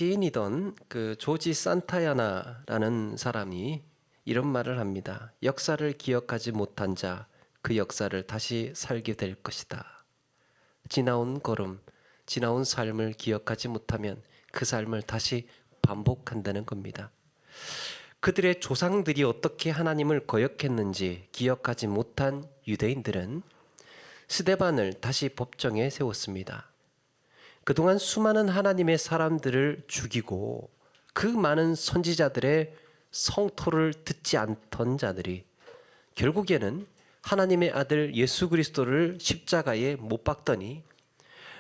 시인이던 그 조지 산타야나라는 사람이 이런 말을 합니다. 역사를 기억하지 못한 자, 그 역사를 다시 살게 될 것이다. 지나온 걸음, 지나온 삶을 기억하지 못하면 그 삶을 다시 반복한다는 겁니다. 그들의 조상들이 어떻게 하나님을 거역했는지 기억하지 못한 유대인들은 스데반을 다시 법정에 세웠습니다. 그동안 수많은 하나님의 사람들을 죽이고 그 많은 선지자들의 성토를 듣지 않던 자들이 결국에는 하나님의 아들 예수 그리스도를 십자가에 못 박더니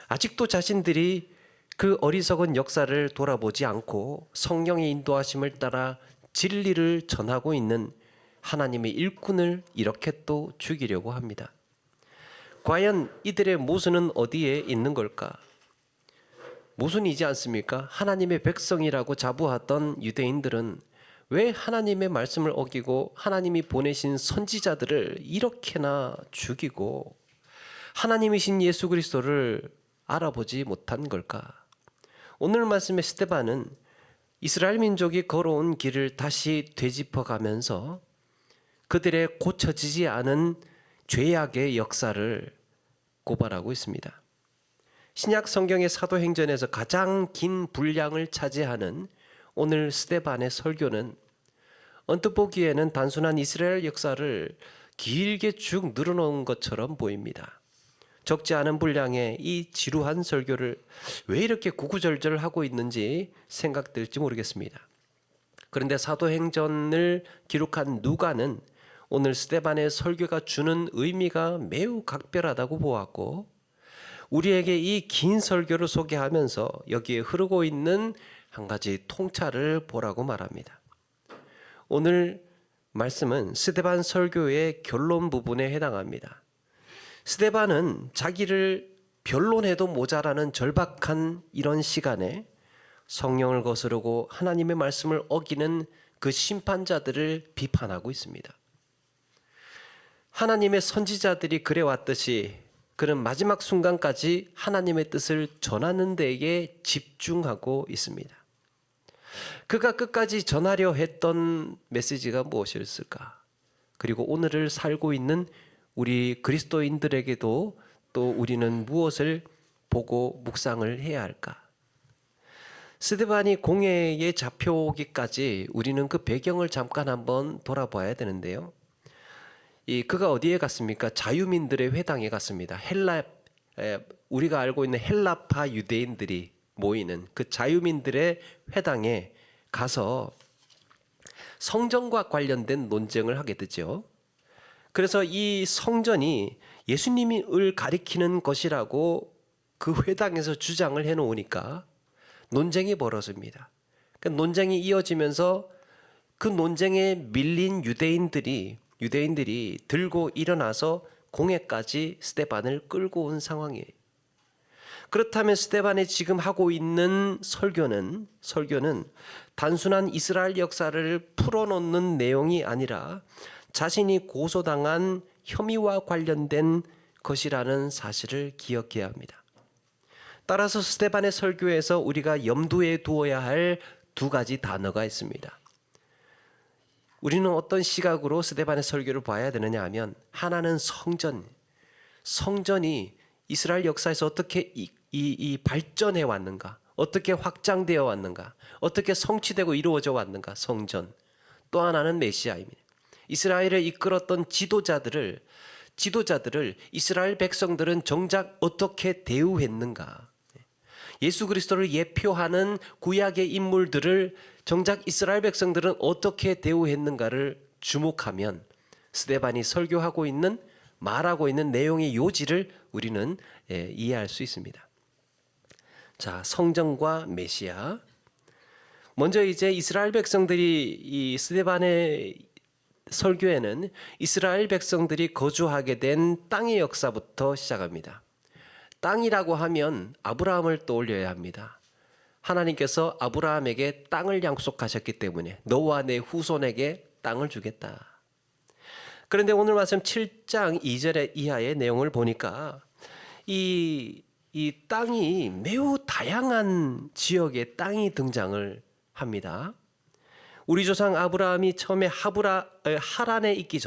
아직도 자신들이 그 어리석은 역사를 돌아보지 않고 성령의 인도하심을 따라 진리를 전하고 있는 하나님의 일꾼을 이렇게 또 죽이려고 합니다. 과연 이들의 모순은 어디에 있는 걸까? 모순이지 않습니까? 하나님의 백성이라고 자부하던 유대인들은 왜 하나님의 말씀을 어기고 하나님이 보내신 선지자들을 이렇게나 죽이고 하나님이신 예수 그리스도를 알아보지 못한 걸까? 오늘 말씀의 스데반은 이스라엘 민족이 걸어온 길을 다시 되짚어가면서 그들의 고쳐지지 않은 죄악의 역사를 고발하고 있습니다. 신약 성경의 사도행전에서 가장 긴 분량을 차지하는 오늘 스데반의 설교는 언뜻 보기에는 단순한 이스라엘 역사를 길게 쭉 늘어놓은 것처럼 보입니다. 적지 않은 분량의 이 지루한 설교를 왜 이렇게 구구절절 하고 있는지 생각될지 모르겠습니다. 그런데 사도행전을 기록한 누가는 오늘 스데반의 설교가 주는 의미가 매우 각별하다고 보았고 우리에게 이 긴 설교를 소개하면서 여기에 흐르고 있는 한 가지 통찰을 보라고 말합니다. 오늘 말씀은 스데반 설교의 결론 부분에 해당합니다. 스데반은 자기를 변론해도 모자라는 절박한 이런 시간에 성령을 거스르고 하나님의 말씀을 어기는 그 심판자들을 비판하고 있습니다. 하나님의 선지자들이 그래왔듯이 그는 마지막 순간까지 하나님의 뜻을 전하는 데에 집중하고 있습니다. 그가 끝까지 전하려 했던 메시지가 무엇이었을까? 그리고 오늘을 살고 있는 우리 그리스도인들에게도 또 우리는 무엇을 보고 묵상을 해야 할까? 스데반이 공회에 잡혀오기까지 우리는 그 배경을 잠깐 한번 돌아봐야 되는데요. 그가 어디에 갔습니까? 자유민들의 회당에 갔습니다. 우리가 알고 있는 헬라파 유대인들이 모이는 그 자유민들의 회당에 가서 성전과 관련된 논쟁을 하게 되죠. 그래서 이 성전이 예수님을 가리키는 것이라고 그 회당에서 주장을 해놓으니까 논쟁이 벌어집니다. 그 논쟁이 이어지면서 그 논쟁에 밀린 유대인들이 들고 일어나서 공회까지 스데반을 끌고 온 상황이에요. 그렇다면 스데반이 지금 하고 있는 설교는 단순한 이스라엘 역사를 풀어놓는 내용이 아니라 자신이 고소당한 혐의와 관련된 것이라는 사실을 기억해야 합니다. 따라서 스데반의 설교에서 우리가 염두에 두어야 할 두 가지 단어가 있습니다. 우리는 어떤 시각으로 스데반의 설교를 봐야 되느냐 하면 하나는 성전이 이스라엘 역사에서 어떻게 이 발전해 왔는가, 어떻게 확장되어 왔는가, 어떻게 성취되고 이루어져 왔는가, 성전. 또 하나는 메시아입니다. 이스라엘을 이끌었던 지도자들을 이스라엘 백성들은 정작 어떻게 대우했는가, 예수 그리스도를 예표하는 구약의 인물들을 정작 이스라엘 백성들은 어떻게 대우했는가를 주목하면 스데반이 설교하고 있는 말하고 있는 내용의 요지를 우리는 이해할 수 있습니다. 자, 성전과 메시아. 먼저 이제 이스라엘 백성들이 이 스데반의 설교에는 이스라엘 백성들이 거주하게 된 땅의 역사부터 시작합니다. 땅이라고 하면 아브라함을 떠올려야 합니다. 하나님께서 아브라함에게 땅을 약속하셨기 때문에 너와 내 후손에게 땅을 주겠다. 그런데 오늘 말씀 7장 2절 이하의 내용을 보니까 이 이 땅이 매우 다양한 지역의 땅이 등장을 합니다. 우리 조상 아브라함이 처음에 하란에 있기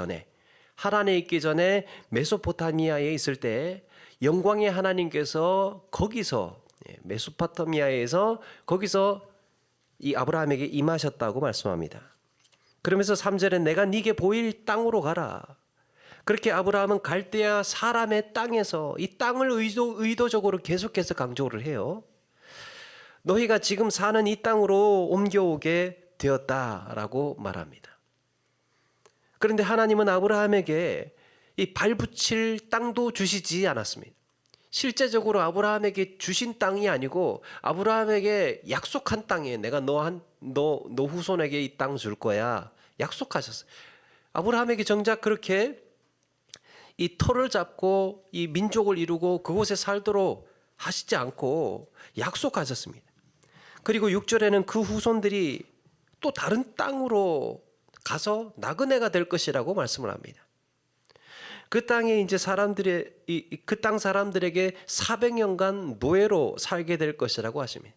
전에 메소포타미아에 있을 때 영광의 하나님께서 거기서 메소포타미아에서 거기서 이 아브라함에게 임하셨다고 말씀합니다. 그러면서 3절에 내가 네게 보일 땅으로 가라. 그렇게 아브라함은 갈대아 사람의 땅에서 이 땅을 의도적으로 계속해서 강조를 해요. 너희가 지금 사는 이 땅으로 옮겨오게 되었다라고 말합니다. 그런데 하나님은 아브라함에게 이 발붙일 땅도 주시지 않았습니다. 실제적으로 아브라함에게 주신 땅이 아니고 아브라함에게 약속한 땅이에요. 내가 너 후손에게 이 땅 줄 거야. 약속하셨어요. 아브라함에게 정작 그렇게 이 터를 잡고 이 민족을 이루고 그곳에 살도록 하시지 않고 약속하셨습니다. 그리고 6절에는 그 후손들이 또 다른 땅으로 가서 나그네가 될 것이라고 말씀을 합니다. 그 땅에 이제 그 땅 사람들에게 400년간 노예로 살게 될 것이라고 하십니다.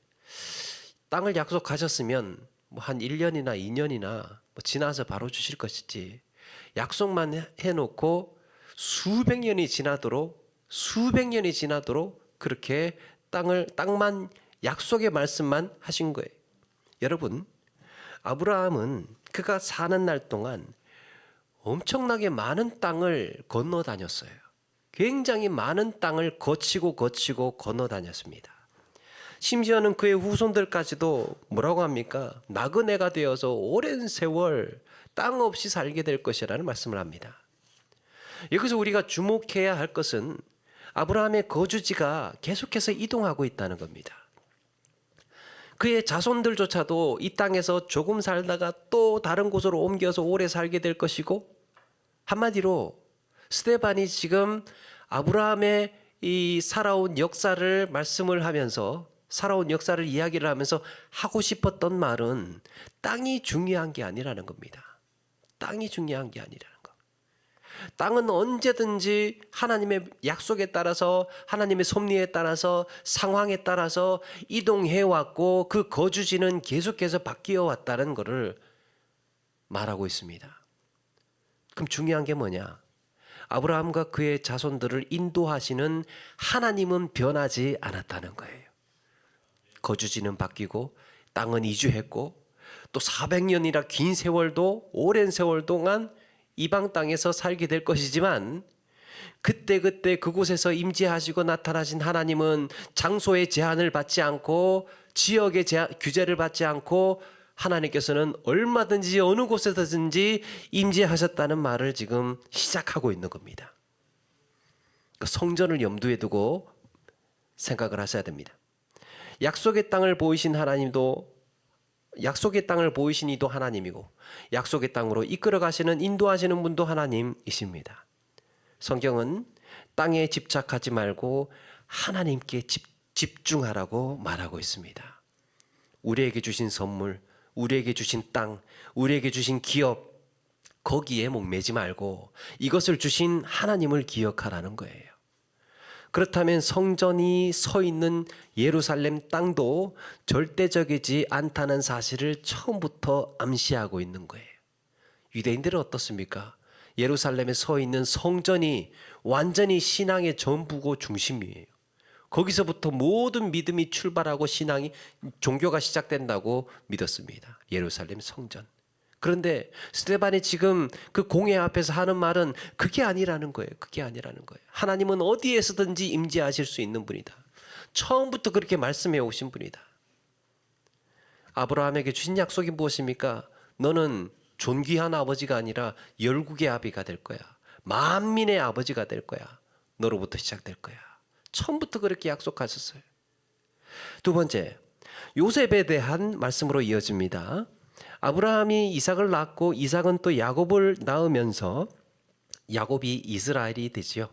땅을 약속하셨으면 뭐 한 1년이나 2년이나 지나서 바로 주실 것이지 약속만 해놓고 수백 년이 지나도록 그렇게 땅만 약속의 말씀만 하신 거예요. 여러분, 아브라함은 그가 사는 날 동안 엄청나게 많은 땅을 건너 다녔어요. 굉장히 많은 땅을 거치고 건너 다녔습니다. 심지어는 그의 후손들까지도 뭐라고 합니까? 나그네가 되어서 오랜 세월 땅 없이 살게 될 것이라는 말씀을 합니다. 여기서 우리가 주목해야 할 것은 아브라함의 거주지가 계속해서 이동하고 있다는 겁니다. 그의 자손들조차도 이 땅에서 조금 살다가 또 다른 곳으로 옮겨서 오래 살게 될 것이고, 한마디로 스데반이 지금 아브라함의 이 살아온 역사를 말씀을 하면서 살아온 역사를 이야기를 하면서 하고 싶었던 말은 땅이 중요한 게 아니라는 겁니다. 땅이 중요한 게 아니라는 거. 땅은 언제든지 하나님의 약속에 따라서 하나님의 섭리에 따라서 상황에 따라서 이동해 왔고 그 거주지는 계속해서 바뀌어 왔다는 것을 말하고 있습니다. 그럼 중요한 게 뭐냐? 아브라함과 그의 자손들을 인도하시는 하나님은 변하지 않았다는 거예요. 거주지는 바뀌고 땅은 이주했고 또 400년이라 긴 세월도 오랜 세월 동안 이방 땅에서 살게 될 것이지만 그때 그곳에서 임재하시고 나타나신 하나님은 장소의 제한을 받지 않고 지역의 규제를 받지 않고 하나님께서는 얼마든지 어느 곳에서든지 임재하셨다는 말을 지금 시작하고 있는 겁니다. 성전을 염두에 두고 생각을 하셔야 됩니다. 약속의 땅을 보이신 하나님도 약속의 땅을 보이신 이도 하나님이고 약속의 땅으로 이끌어 가시는 인도하시는 분도 하나님이십니다. 성경은 땅에 집착하지 말고 하나님께 집중하라고 말하고 있습니다. 우리에게 주신 선물, 우리에게 주신 땅, 우리에게 주신 기업, 거기에 목매지 말고 이것을 주신 하나님을 기억하라는 거예요. 그렇다면 성전이 서 있는 예루살렘 땅도 절대적이지 않다는 사실을 처음부터 암시하고 있는 거예요. 유대인들은 어떻습니까? 예루살렘에 서 있는 성전이 완전히 신앙의 전부고 중심이에요. 거기서부터 모든 믿음이 출발하고 종교가 시작된다고 믿었습니다. 예루살렘 성전. 그런데 스데반이 지금 그 공회 앞에서 하는 말은 그게 아니라는 거예요. 그게 아니라는 거예요. 하나님은 어디에서든지 임재하실 수 있는 분이다. 처음부터 그렇게 말씀해 오신 분이다. 아브라함에게 주신 약속이 무엇입니까? 너는 존귀한 아버지가 아니라 열국의 아비가 될 거야. 만민의 아버지가 될 거야. 너로부터 시작될 거야. 처음부터 그렇게 약속하셨어요. 두 번째, 요셉에 대한 말씀으로 이어집니다. 아브라함이 이삭을 낳고 이삭은 또 야곱을 낳으면서 야곱이 이스라엘이 되지요.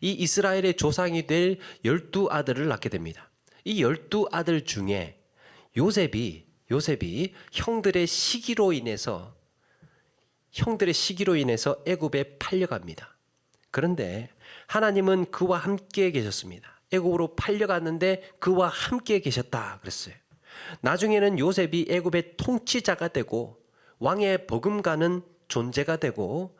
이 이스라엘의 조상이 될 12아들을 낳게 됩니다. 이 12아들 중에 요셉이 형들의 시기로 인해서 애굽에 팔려갑니다. 그런데 하나님은 그와 함께 계셨습니다. 애굽으로 팔려갔는데 그와 함께 계셨다 그랬어요. 나중에는 요셉이 애굽의 통치자가 되고 왕의 버금가는 존재가 되고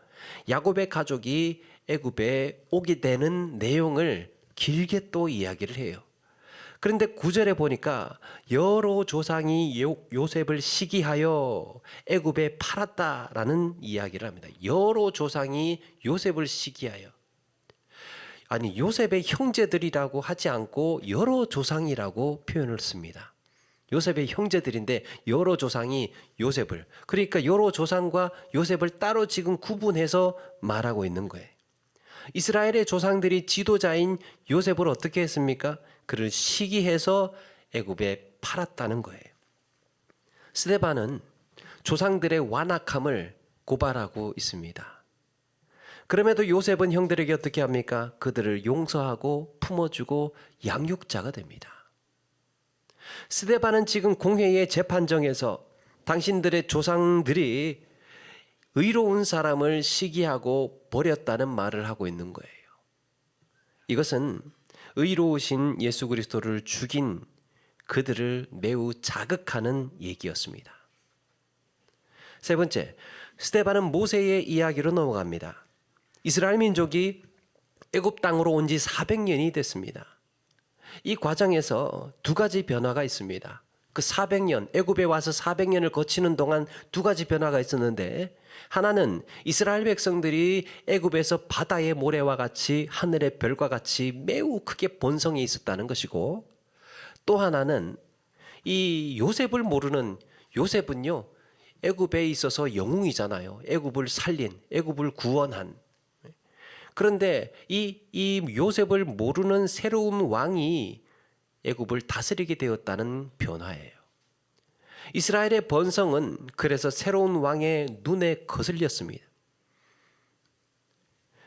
야곱의 가족이 애굽에 오게 되는 내용을 길게 또 이야기를 해요. 그런데 9절에 보니까 여러 조상이 요셉을 시기하여 애굽에 팔았다라는 이야기를 합니다. 여러 조상이 요셉을 시기하여. 아니, 요셉의 형제들이라고 하지 않고 여러 조상이라고 표현을 씁니다. 요셉의 형제들인데 여러 조상이 요셉을, 그러니까 여러 조상과 요셉을 따로 지금 구분해서 말하고 있는 거예요. 이스라엘의 조상들이 지도자인 요셉을 어떻게 했습니까? 그를 시기해서 애굽에 팔았다는 거예요. 스데반은 조상들의 완악함을 고발하고 있습니다. 그럼에도 요셉은 형들에게 어떻게 합니까? 그들을 용서하고 품어주고 양육자가 됩니다. 스데반은 지금 공회의 재판정에서 당신들의 조상들이 의로운 사람을 시기하고 버렸다는 말을 하고 있는 거예요. 이것은 의로우신 예수 그리스도를 죽인 그들을 매우 자극하는 얘기였습니다. 세 번째, 스데반은 모세의 이야기로 넘어갑니다. 이스라엘 민족이 애굽 땅으로 온 지 400년이 됐습니다. 이 과정에서 두 가지 변화가 있습니다. 그 400년, 애굽에 와서 400년을 거치는 동안 두 가지 변화가 있었는데, 하나는 이스라엘 백성들이 애굽에서 바다의 모래와 같이 하늘의 별과 같이 매우 크게 번성해 있었다는 것이고, 또 하나는 이 요셉을 모르는, 요셉은요 애굽에 있어서 영웅이잖아요. 애굽을 살린, 애굽을 구원한. 그런데 이 요셉을 모르는 새로운 왕이 애굽을 다스리게 되었다는 변화예요. 이스라엘의 번성은 그래서 새로운 왕의 눈에 거슬렸습니다.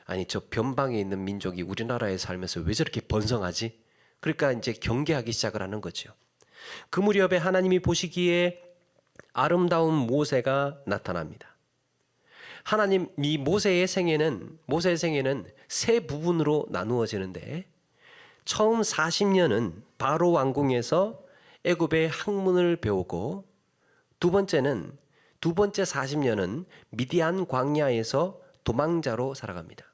아니, 저 변방에 있는 민족이 우리나라에 살면서 왜 저렇게 번성하지? 그러니까 이제 경계하기 시작을 하는 거죠. 그 무렵에 하나님이 보시기에 아름다운 모세가 나타납니다. 하나님이 모세의 생애는 세 부분으로 나누어지는데, 처음 40년은 바로 왕궁에서 애굽의 학문을 배우고, 두 번째 40년은 미디안 광야에서 도망자로 살아갑니다.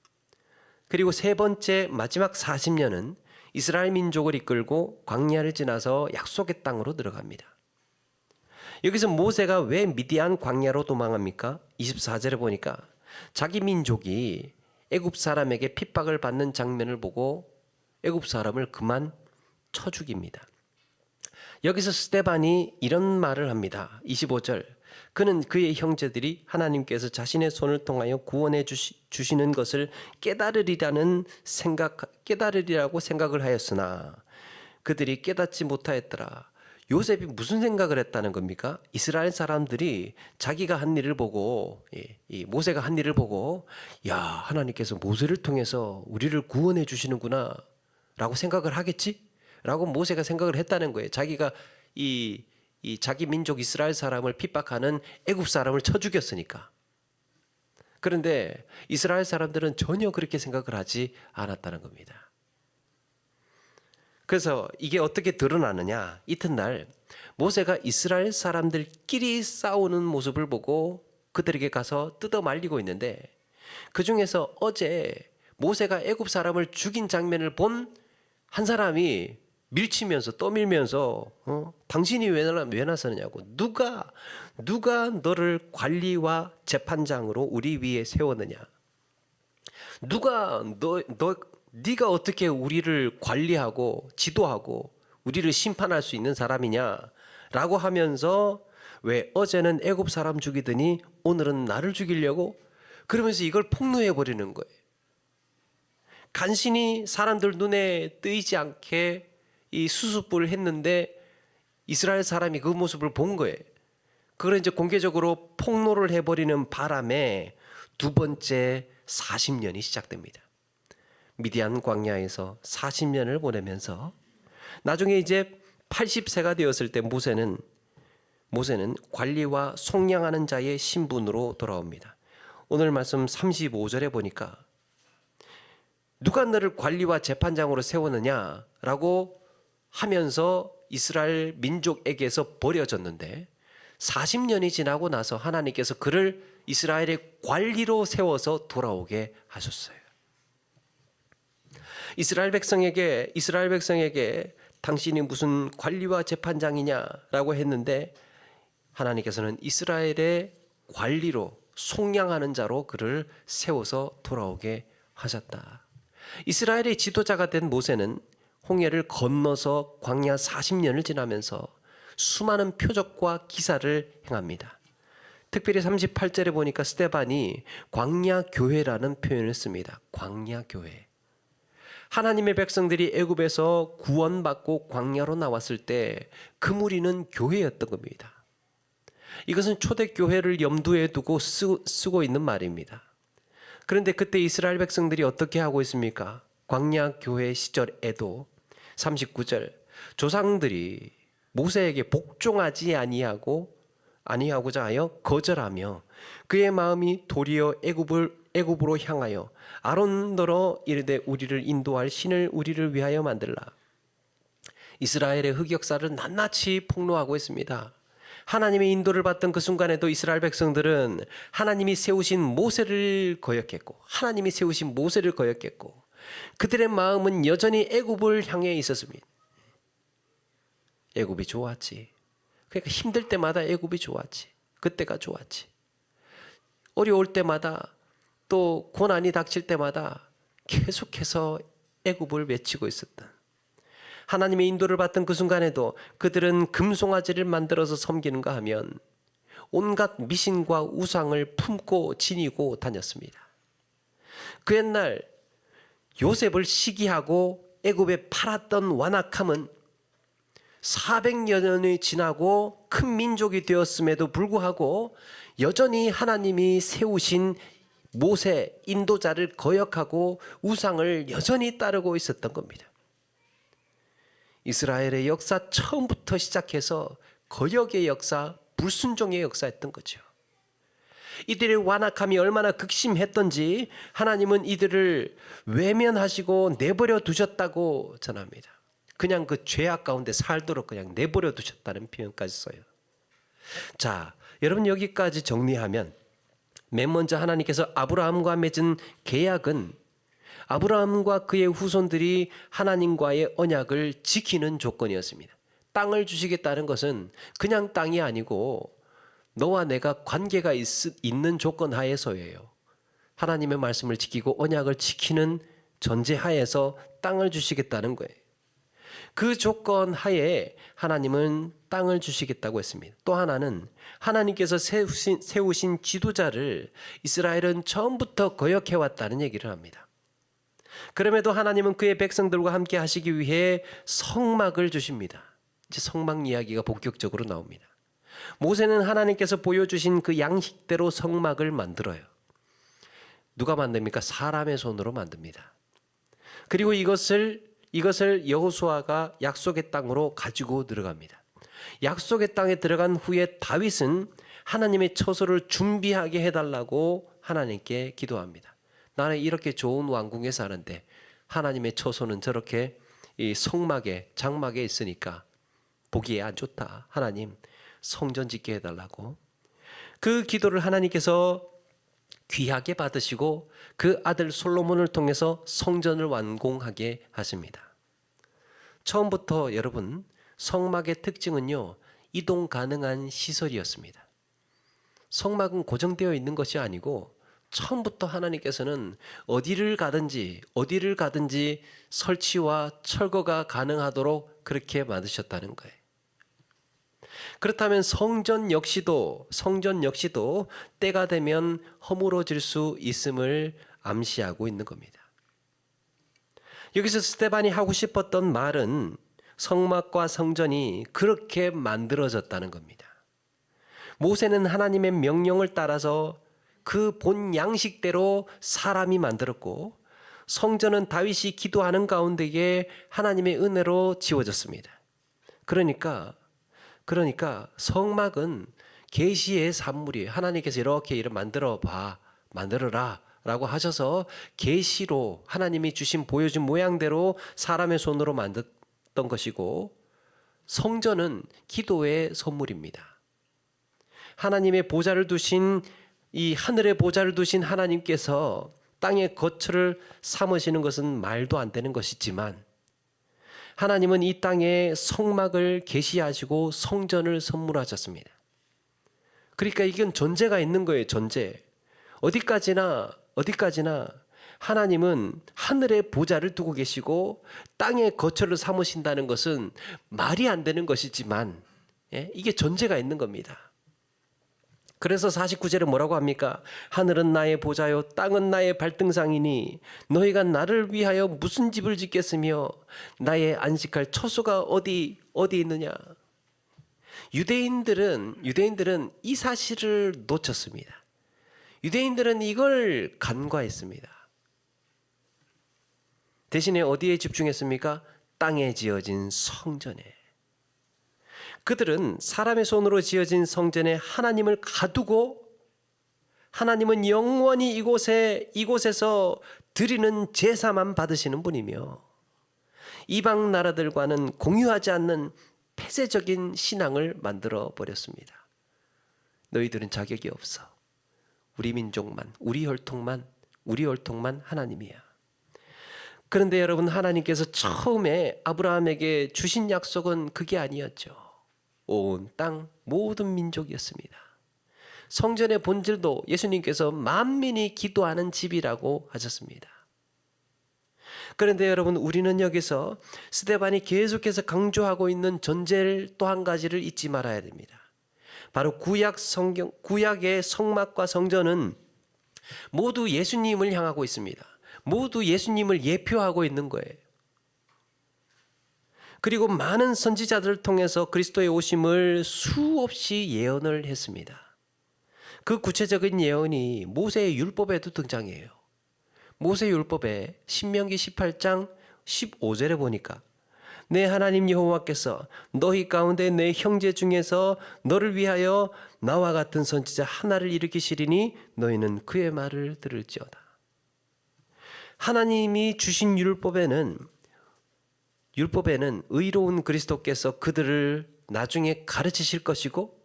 그리고 세 번째 마지막 40년은 이스라엘 민족을 이끌고 광야를 지나서 약속의 땅으로 들어갑니다. 여기서 모세가 왜 미디안 광야로 도망합니까? 24절에 보니까 자기 민족이 애굽 사람에게 핍박을 받는 장면을 보고 애굽 사람을 그만 쳐 죽입니다. 여기서 스데반이 이런 말을 합니다. 25절. 그는 그의 형제들이 하나님께서 자신의 손을 통하여 구원해 주시는 것을 깨달으리라고 생각을 하였으나 그들이 깨닫지 못하였더라. 요셉이 무슨 생각을 했다는 겁니까? 이스라엘 사람들이 자기가 한 일을 보고, 이 모세가 한 일을 보고, 야, 하나님께서 모세를 통해서 우리를 구원해 주시는구나 라고 생각을 하겠지? 라고 모세가 생각을 했다는 거예요. 자기가 이 자기 민족 이스라엘 사람을 핍박하는 애굽 사람을 쳐 죽였으니까. 그런데 이스라엘 사람들은 전혀 그렇게 생각을 하지 않았다는 겁니다. 그래서 이게 어떻게 드러나느냐? 이튿날 모세가 이스라엘 사람들끼리 싸우는 모습을 보고 그들에게 가서 뜯어 말리고 있는데, 그 중에서 어제 모세가 애굽 사람을 죽인 장면을 본 한 사람이 밀치면서 떠밀면서 당신이 왜 나서느냐고, 누가 너를 관리와 재판장으로 우리 위에 세웠느냐, 네가 어떻게 우리를 관리하고 지도하고 우리를 심판할 수 있는 사람이냐라고 하면서, 왜 어제는 애굽 사람 죽이더니 오늘은 나를 죽이려고, 그러면서 이걸 폭로해 버리는 거예요. 간신히 사람들 눈에 띄지 않게 이 수습을 했는데 이스라엘 사람이 그 모습을 본 거예요. 그걸 이제 공개적으로 폭로를 해버리는 바람에 두 번째 40년이 시작됩니다. 미디안 광야에서 40년을 보내면서 나중에 이제 80세가 되었을 때 모세는 관리와 속량하는 자의 신분으로 돌아옵니다. 오늘 말씀 35절에 보니까 누가 너를 관리와 재판장으로 세웠느냐라고 하면서 이스라엘 민족에게서 버려졌는데 40년이 지나고 나서 하나님께서 그를 이스라엘의 관리로 세워서 돌아오게 하셨어요. 이스라엘 백성에게 당신이 무슨 관리와 재판장이냐라고 했는데 하나님께서는 이스라엘의 관리로 속량하는 자로 그를 세워서 돌아오게 하셨다. 이스라엘의 지도자가 된 모세는 홍해를 건너서 광야 40년을 지나면서 수많은 표적과 기사를 행합니다. 특별히 38절에 보니까 스데반이 광야 교회라는 표현을 씁니다. 광야 교회. 하나님의 백성들이 애굽에서 구원받고 광야로 나왔을 때 그 무리는 교회였던 겁니다. 이것은 초대교회를 염두에 두고 쓰고 있는 말입니다. 그런데 그때 이스라엘 백성들이 어떻게 하고 있습니까? 광야 교회 시절에도 39절 조상들이 모세에게 복종하지 아니하고자 하여 거절하며 그의 마음이 도리어 애굽으로 향하여 아론더러 이르되 우리를 인도할 신을 우리를 위하여 만들라. 이스라엘의 흑역사를 낱낱이 폭로하고 있습니다. 하나님의 인도를 받던 그 순간에도 이스라엘 백성들은 하나님이 세우신 모세를 거역했고 그들의 마음은 여전히 애굽을 향해 있었습니다. 애굽이 좋았지. 그러니까 힘들 때마다 애굽이 좋았지. 그때가 좋았지. 어려울 때마다 또 고난이 닥칠 때마다 계속해서 애굽을 외치고 있었다. 하나님의 인도를 받던 그 순간에도 그들은 금송아지를 만들어서 섬기는가 하면 온갖 미신과 우상을 품고 지니고 다녔습니다. 그 옛날 요셉을 시기하고 애굽에 팔았던 완악함은 400여 년이 지나고 큰 민족이 되었음에도 불구하고 여전히 하나님이 세우신 모세 인도자를 거역하고 우상을 여전히 따르고 있었던 겁니다. 이스라엘의 역사 처음부터 시작해서 거역의 역사, 불순종의 역사였던 거죠. 이들의 완악함이 얼마나 극심했던지 하나님은 이들을 외면하시고 내버려 두셨다고 전합니다. 그냥 그 죄악 가운데 살도록 그냥 내버려 두셨다는 표현까지 써요. 자, 여러분 여기까지 정리하면 맨 먼저 하나님께서 아브라함과 맺은 계약은 아브라함과 그의 후손들이 하나님과의 언약을 지키는 조건이었습니다. 땅을 주시겠다는 것은 그냥 땅이 아니고 너와 내가 관계가 있는 조건 하에서예요. 하나님의 말씀을 지키고 언약을 지키는 전제 하에서 땅을 주시겠다는 거예요. 그 조건 하에 하나님은 땅을 주시겠다고 했습니다. 또 하나는 하나님께서 세우신 지도자를 이스라엘은 처음부터 거역해왔다는 얘기를 합니다. 그럼에도 하나님은 그의 백성들과 함께 하시기 위해 성막을 주십니다. 이제 성막 이야기가 본격적으로 나옵니다. 모세는 하나님께서 보여주신 그 양식대로 성막을 만들어요. 누가 만듭니까? 사람의 손으로 만듭니다. 그리고 이것을 여호수아가 약속의 땅으로 가지고 들어갑니다. 약속의 땅에 들어간 후에 다윗은 하나님의 처소를 준비하게 해달라고 하나님께 기도합니다. 나는 이렇게 좋은 왕궁에 사는데 하나님의 처소는 저렇게 이 성막에 장막에 있으니까 보기에 안 좋다. 하나님 성전 짓게 해달라고. 그 기도를 하나님께서 귀하게 받으시고 그 아들 솔로몬을 통해서 성전을 완공하게 하십니다. 처음부터 여러분 성막의 특징은요, 이동 가능한 시설이었습니다. 성막은 고정되어 있는 것이 아니고 처음부터 하나님께서는 어디를 가든지 설치와 철거가 가능하도록 그렇게 만드셨다는 거예요. 그렇다면 성전 역시도 때가 되면 허물어질 수 있음을 암시하고 있는 겁니다. 여기서 스데반이 하고 싶었던 말은 성막과 성전이 그렇게 만들어졌다는 겁니다. 모세는 하나님의 명령을 따라서 그 본 양식대로 사람이 만들었고 성전은 다윗이 기도하는 가운데에 하나님의 은혜로 지어졌습니다. 그러니까 성막은 계시의 산물이에요. 하나님께서 이렇게 만들어라 라고 하셔서 계시로 하나님이 주신 보여준 모양대로 사람의 손으로 만들었던 것이고, 성전은 기도의 선물입니다. 하나님의 보좌를 두신, 이 하늘의 보좌를 두신 하나님께서 땅의 거처를 삼으시는 것은 말도 안 되는 것이지만, 하나님은 이 땅에 성막을 계시하시고 성전을 선물하셨습니다. 그러니까 이건 전제가 있는 거예요. 전제. 어디까지나 하나님은 하늘의 보좌를 두고 계시고 땅의 거처를 삼으신다는 것은 말이 안 되는 것이지만, 이게 전제가 있는 겁니다. 그래서 49절에 뭐라고 합니까? 하늘은 나의 보좌요 땅은 나의 발등상이니 너희가 나를 위하여 무슨 집을 짓겠으며 나의 안식할 처소가 어디 있느냐. 유대인들은 이 사실을 놓쳤습니다. 유대인들은 이걸 간과했습니다. 대신에 어디에 집중했습니까? 땅에 지어진 성전에. 그들은 사람의 손으로 지어진 성전에 하나님을 가두고, 하나님은 영원히 이곳에서 드리는 제사만 받으시는 분이며, 이방 나라들과는 공유하지 않는 폐쇄적인 신앙을 만들어 버렸습니다. 너희들은 자격이 없어. 우리 민족만, 우리 혈통만 하나님이야. 그런데 여러분, 하나님께서 처음에 아브라함에게 주신 약속은 그게 아니었죠. 온 땅 모든 민족이었습니다. 성전의 본질도 예수님께서 만민이 기도하는 집이라고 하셨습니다. 그런데 여러분, 우리는 여기서 스데반이 계속해서 강조하고 있는 전제를 또 한 가지를 잊지 말아야 됩니다. 바로 구약의 성막과 성전은 모두 예수님을 향하고 있습니다. 모두 예수님을 예표하고 있는 거예요. 그리고 많은 선지자들을 통해서 그리스도의 오심을 수없이 예언을 했습니다. 그 구체적인 예언이 모세의 율법에도 등장해요. 모세 율법에 신명기 18장 15절에 보니까 내 하나님 여호와께서 너희 가운데 내 형제 중에서 너를 위하여 나와 같은 선지자 하나를 일으키시리니 너희는 그의 말을 들을지어다. 하나님이 주신 율법에는 의로운 그리스도께서 그들을 나중에 가르치실 것이고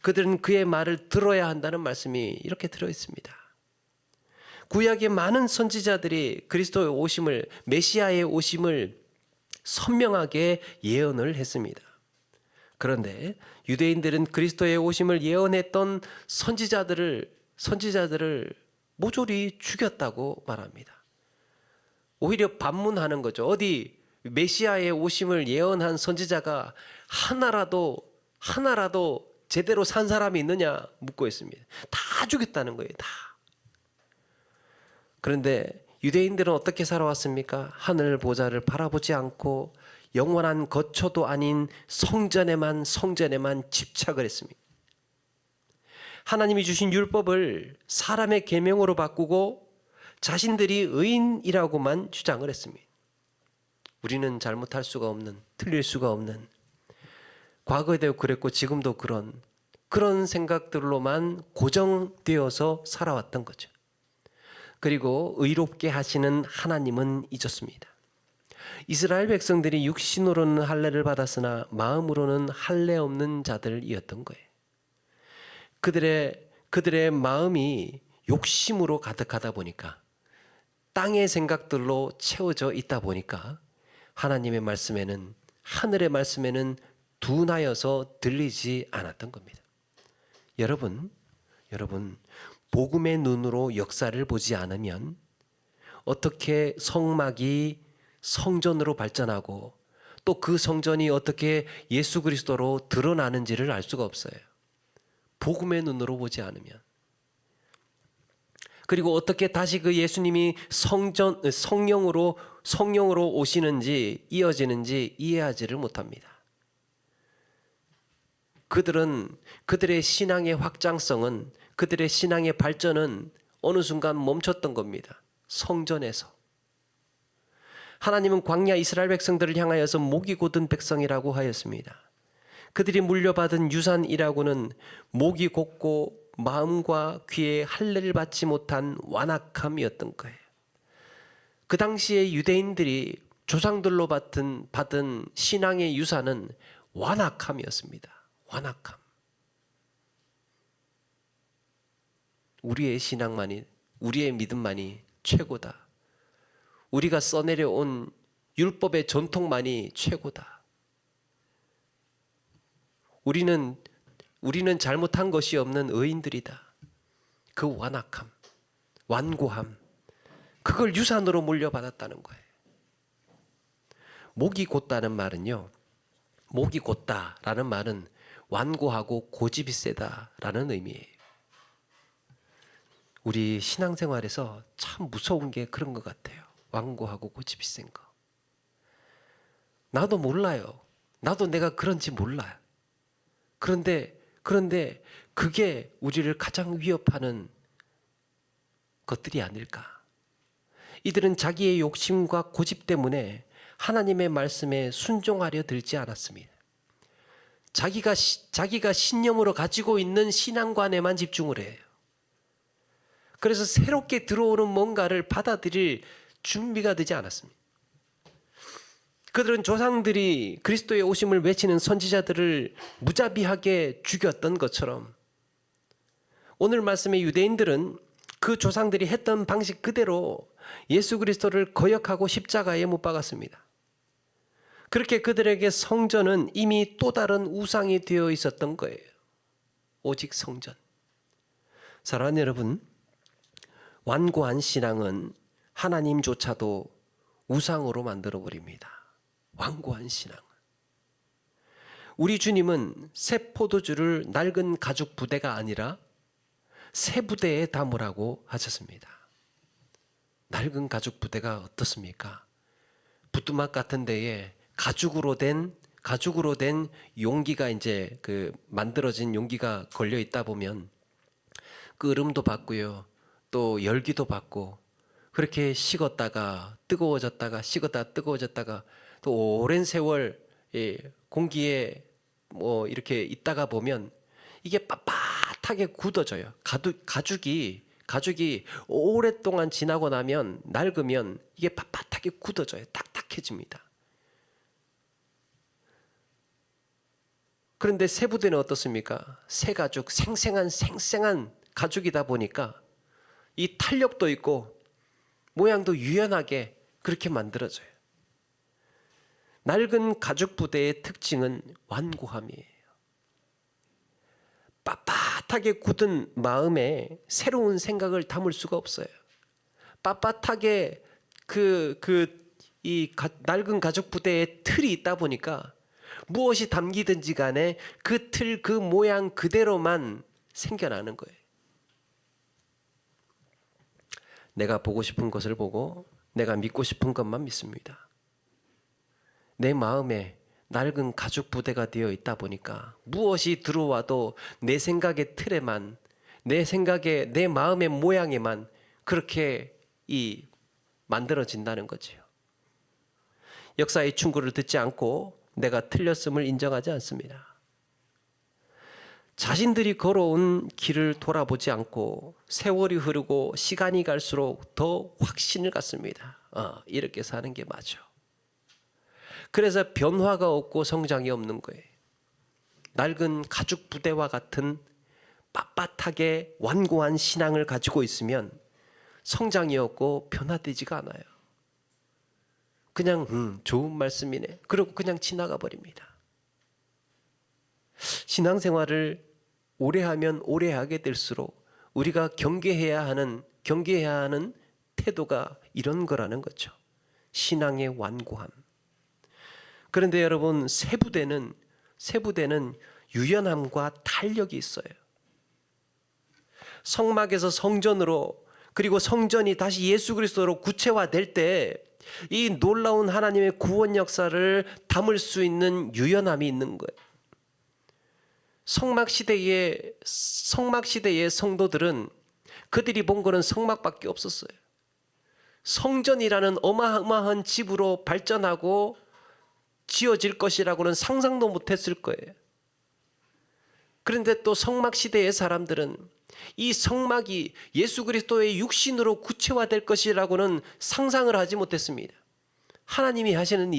그들은 그의 말을 들어야 한다는 말씀이 이렇게 들어 있습니다. 구약의 많은 선지자들이 그리스도의 오심을, 메시아의 오심을 선명하게 예언을 했습니다. 그런데 유대인들은 그리스도의 오심을 예언했던 선지자들을 모조리 죽였다고 말합니다. 오히려 반문하는 거죠. 어디 메시아의 오심을 예언한 선지자가 하나라도 제대로 산 사람이 있느냐 묻고 있습니다. 다 죽였다는 거예요. 다. 그런데 유대인들은 어떻게 살아왔습니까? 하늘 보좌를 바라보지 않고 영원한 거처도 아닌 성전에만 집착을 했습니다. 하나님이 주신 율법을 사람의 계명으로 바꾸고 자신들이 의인이라고만 주장을 했습니다. 우리는 잘못할 수가 없는, 틀릴 수가 없는, 과거에도 그랬고 지금도 그런 생각들로만 고정되어서 살아왔던 거죠. 그리고 의롭게 하시는 하나님은 잊었습니다. 이스라엘 백성들이 육신으로는 할례를 받았으나 마음으로는 할례 없는 자들이었던 거예요. 그들의 마음이 욕심으로 가득하다 보니까, 땅의 생각들로 채워져 있다 보니까 하나님의 말씀에는, 하늘의 말씀에는 둔하여서 들리지 않았던 겁니다. 여러분, 복음의 눈으로 역사를 보지 않으면 어떻게 성막이 성전으로 발전하고 또 그 성전이 어떻게 예수 그리스도로 드러나는지를 알 수가 없어요. 복음의 눈으로 보지 않으면. 그리고 어떻게 다시 그 예수님이 성령으로 오시는지 이어지는지 이해하지를 못합니다. 그들의 신앙의 확장성은, 그들의 신앙의 발전은 어느 순간 멈췄던 겁니다. 성전에서. 하나님은 광야 이스라엘 백성들을 향하여서 목이 곧은 백성이라고 하였습니다. 그들이 물려받은 유산이라고는 목이 곧고 마음과 귀에 할례를 받지 못한 완악함이었던 거예요. 그 당시에 유대인들이 조상들로 받은 신앙의 유산은 완악함이었습니다. 완악함. 우리의 신앙만이, 우리의 믿음만이 최고다. 우리가 써내려온 율법의 전통만이 최고다. 우리는 잘못한 것이 없는 의인들이다. 그 완악함, 완고함, 그걸 유산으로 물려받았다는 거예요. 목이 곧다는 말은요, 목이 곧다라는 말은 완고하고 고집이 세다라는 의미예요. 우리 신앙생활에서 참 무서운 게 그런 것 같아요. 완고하고 고집이 센 거. 나도 몰라요. 나도 내가 그런지 몰라요. 그런데 그게 우리를 가장 위협하는 것들이 아닐까. 이들은 자기의 욕심과 고집 때문에 하나님의 말씀에 순종하려 들지 않았습니다. 자기가 신념으로 가지고 있는 신앙관에만 집중을 해요. 그래서 새롭게 들어오는 뭔가를 받아들일 준비가 되지 않았습니다. 그들은 조상들이 그리스도의 오심을 외치는 선지자들을 무자비하게 죽였던 것처럼 오늘 말씀의 유대인들은 그 조상들이 했던 방식 그대로 예수 그리스도를 거역하고 십자가에 못 박았습니다. 그렇게 그들에게 성전은 이미 또 다른 우상이 되어 있었던 거예요. 오직 성전. 사랑하는 여러분, 완고한 신앙은 하나님조차도 우상으로 만들어버립니다. 완고한 신앙. 우리 주님은 새 포도주를 낡은 가죽 부대가 아니라 새 부대에 담으라고 하셨습니다. 낡은 가죽 부대가 어떻습니까? 부뚜막 같은 데에 가죽으로 된 용기가 이제 만들어진 용기가 걸려 있다 보면 끓음도 받고요. 또 열기도 받고 그렇게 식었다가 뜨거워졌다가 식었다가 뜨거워졌다가 또 오랜 세월 공기에 이렇게 있다가 보면 이게 빳빳하게 굳어져요. 가죽이 오랫동안 지나고 나면 낡으면 이게 빳빳하게 굳어져요. 딱딱해집니다. 그런데 새 부대는 어떻습니까? 새 가죽, 생생한 가죽이다 보니까 이 탄력도 있고 모양도 유연하게 그렇게 만들어져요. 낡은 가죽 부대의 특징은 완고함이에요. 빳빳하게 굳은 마음에 새로운 생각을 담을 수가 없어요. 빳빳하게 이 낡은 가죽 부대에 틀이 있다 보니까 무엇이 담기든지 간에 그 틀, 그 모양 그대로만 생겨나는 거예요. 내가 보고 싶은 것을 보고 내가 믿고 싶은 것만 믿습니다. 내 마음에 낡은 가죽 부대가 되어 있다 보니까 무엇이 들어와도 내 생각의 틀에만, 내 마음의 모양에만 그렇게 만들어진다는 거지요. 역사의 충고를 듣지 않고 내가 틀렸음을 인정하지 않습니다. 자신들이 걸어온 길을 돌아보지 않고 세월이 흐르고 시간이 갈수록 더 확신을 갖습니다. 이렇게 사는 게 맞아. 그래서 변화가 없고 성장이 없는 거예요. 낡은 가죽 부대와 같은 빳빳하게 완고한 신앙을 가지고 있으면 성장이 없고 변화되지가 않아요. 그냥 좋은 말씀이네. 그러고 그냥 지나가 버립니다. 신앙생활을 오래 하면 오래 하게 될수록 우리가 경계해야 하는 태도가 이런 거라는 거죠. 신앙의 완고함. 그런데 여러분, 새 부대는 유연함과 탄력이 있어요. 성막에서 성전으로, 그리고 성전이 다시 예수 그리스도로 구체화될 때 이 놀라운 하나님의 구원 역사를 담을 수 있는 유연함이 있는 거예요. 성막 시대의 성도들은 그들이 본 거는 성막밖에 없었어요. 성전이라는 어마어마한 집으로 발전하고 지어질 것이라고는 상상도 못했을 거예요. 그런데 또 성막 시대의 사람들은 이 성막이 예수 그리스도의 육신으로 구체화될 것이라고는 상상을 하지 못했습니다. 하나님이 하시는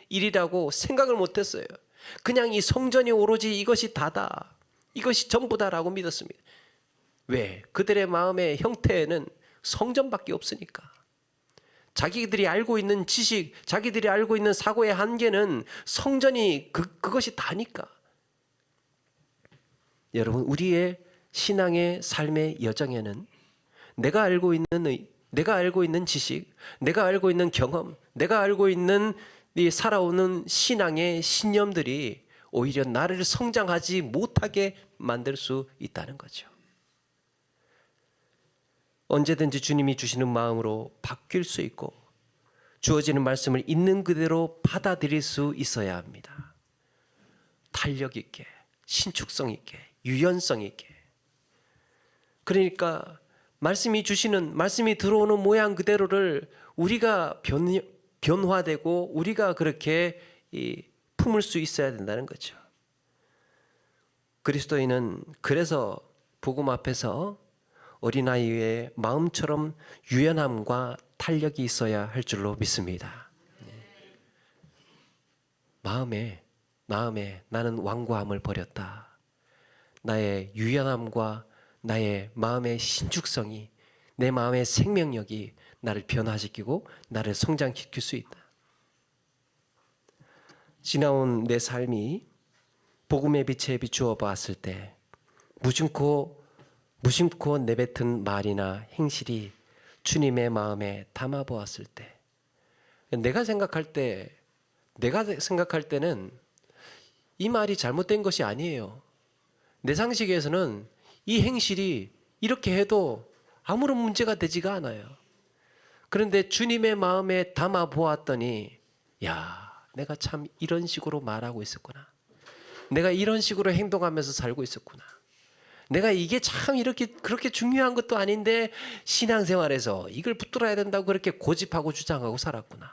일이라고 생각을 못했어요. 그냥 이 성전이 오로지 이것이 다다, 이것이 전부다라고 믿었습니다. 왜? 그들의 마음의 형태에는 성전밖에 없으니까. 자기들이 알고 있는 지식, 자기들이 알고 있는 사고의 한계는 성전이 그것이 다니까. 여러분, 우리의 신앙의 삶의 여정에는 내가 알고 있는 지식, 내가 알고 있는 경험, 내가 알고 있는 이 살아오는 신앙의 신념들이 오히려 나를 성장하지 못하게 만들 수 있다는 거죠. 언제든지 주님이 주시는 마음으로 바뀔 수 있고 주어지는 말씀을 있는 그대로 받아들일 수 있어야 합니다. 탄력 있게, 신축성 있게, 유연성 있게. 그러니까 말씀이 들어오는 모양 그대로를 우리가 변화되고 우리가 그렇게 품을 수 있어야 된다는 거죠. 그리스도인은 그래서 복음 앞에서 어린아이의 마음처럼 유연함과 탄력이 있어야 할 줄로 믿습니다. 마음에 나는 완고함을 버렸다. 나의 유연함과 나의 마음의 신축성이, 내 마음의 생명력이 나를 변화시키고 나를 성장시킬 수 있다. 지나온 내 삶이 복음의 빛에 비추어 봤을 때 무심코 내뱉은 말이나 행실이 주님의 마음에 담아 보았을 때, 내가 생각할 때는 이 말이 잘못된 것이 아니에요. 내 상식에서는 이 행실이 이렇게 해도 아무런 문제가 되지가 않아요. 그런데 주님의 마음에 담아 보았더니, 야, 내가 참 이런 식으로 말하고 있었구나. 내가 이런 식으로 행동하면서 살고 있었구나. 내가 이게 참 그렇게 중요한 것도 아닌데 신앙생활에서 이걸 붙들어야 된다고 그렇게 고집하고 주장하고 살았구나.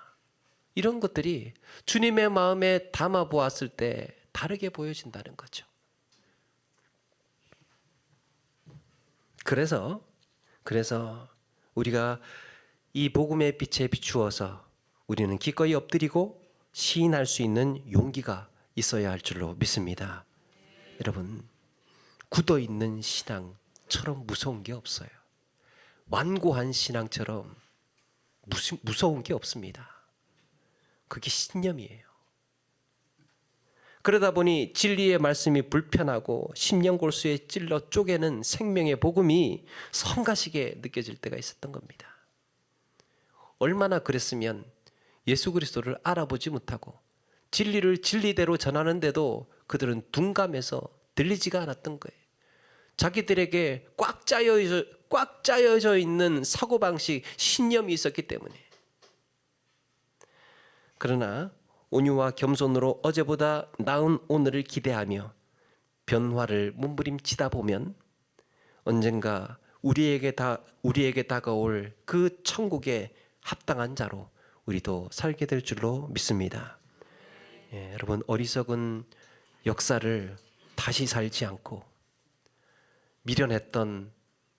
이런 것들이 주님의 마음에 담아 보았을 때 다르게 보여진다는 거죠. 그래서 우리가 이 복음의 빛에 비추어서 우리는 기꺼이 엎드리고 시인할 수 있는 용기가 있어야 할 줄로 믿습니다. 여러분, 굳어있는 신앙처럼 무서운 게 없어요. 완고한 신앙처럼 무서운 게 없습니다. 그게 신념이에요. 그러다 보니 진리의 말씀이 불편하고 심령골수에 찔러 쪼개는 생명의 복음이 성가시게 느껴질 때가 있었던 겁니다. 얼마나 그랬으면 예수 그리스도를 알아보지 못하고 진리를 진리대로 전하는데도 그들은 둔감해서 들리지가 않았던 거예요. 자기들에게 꽉 짜여져 있는 사고방식, 신념이 있었기 때문에. 그러나 온유와 겸손으로 어제보다 나은 오늘을 기대하며 변화를 몸부림치다 보면 언젠가 우리에게 다가올 그 천국에 합당한 자로 우리도 살게 될 줄로 믿습니다. 여러분, 어리석은 역사를 다시 살지 않고 미련했던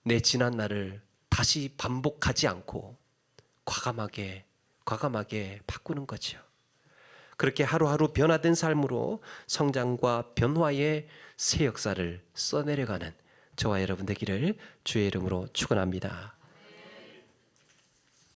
내 지난 날을 다시 반복하지 않고 과감하게 바꾸는 거죠. 그렇게 하루하루 변화된 삶으로 성장과 변화의 새 역사를 써내려가는 저와 여러분 되기를 주의 이름으로 축원합니다.